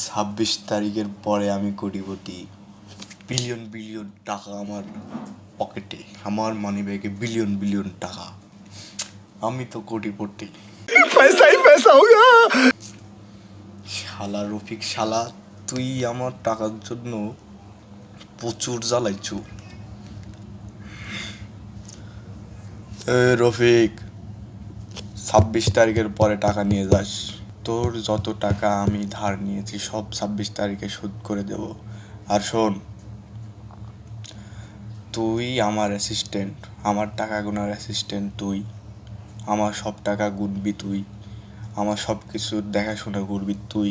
26 তারিখের পরে আমি কোটিপতি। বিলিয়ন বিলিয়ন টাকা আমার পকেটে, আমার মানিব্যাগে বিলিয়ন বিলিয়ন টাকা। আমি তো কোটিপতি। पैसा ही पैसा होगा। শালা রফিক শালা, তুই আমার টাকার জন্য প্রচুর জ্বালাইছু। রফিক, 26 তারিখের পরে টাকা নিয়ে যাস। তোর যত টাকা আমি ধার নিয়েছি সব 26 তারিখে শোধ করে দেব। আর শোন, তুই আমার অ্যাসিস্ট্যান্ট, আমার টাকা গোনার অ্যাসিস্ট্যান্ট তুই। আমার সব টাকা গুনবি তুই, আমার সব কিছুর দেখাশোনা করবি তুই।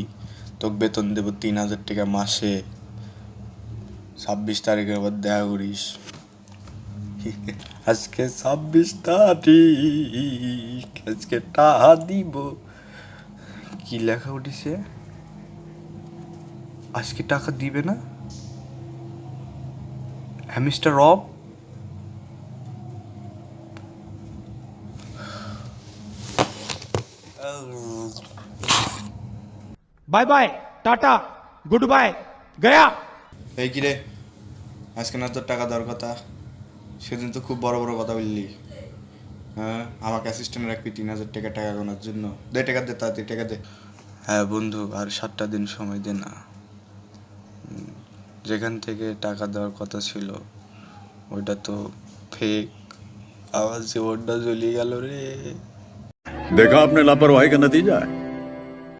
তোকে বেতন দেবো 3,000 টাকা মাসে। 26 তারিখের আবার দেখা করিস। আজকে 26 তারিখ, আজকে টাকা দিব। কি লেখা উঠিছে? আজকে টাকা দিবে না mister Rob? Bye bye tata goodbye गया। এই কি রে, আজকে না তোর টাকা দেওয়ার কথা? সেদিন তো খুব বড় বড় কথা বললি। হ্যাঁ, আমাকে অ্যাসিস্ট্যান্ট রাখবি 3,000 টাকা টাকা গোনার জন্য। দে টাকা দে, তাড়াতাড়ি টাকা দে। হ্যাঁ বন্ধু, আর 7টা দিন সময় দে না। যেখান থেকে টাকা দেওয়ার কথা ছিল ওইটা তো ফেক। আমার জীবনটা জ্বলিয়ে গেল রে। देखा आपने लापरवाही का नतीजा है।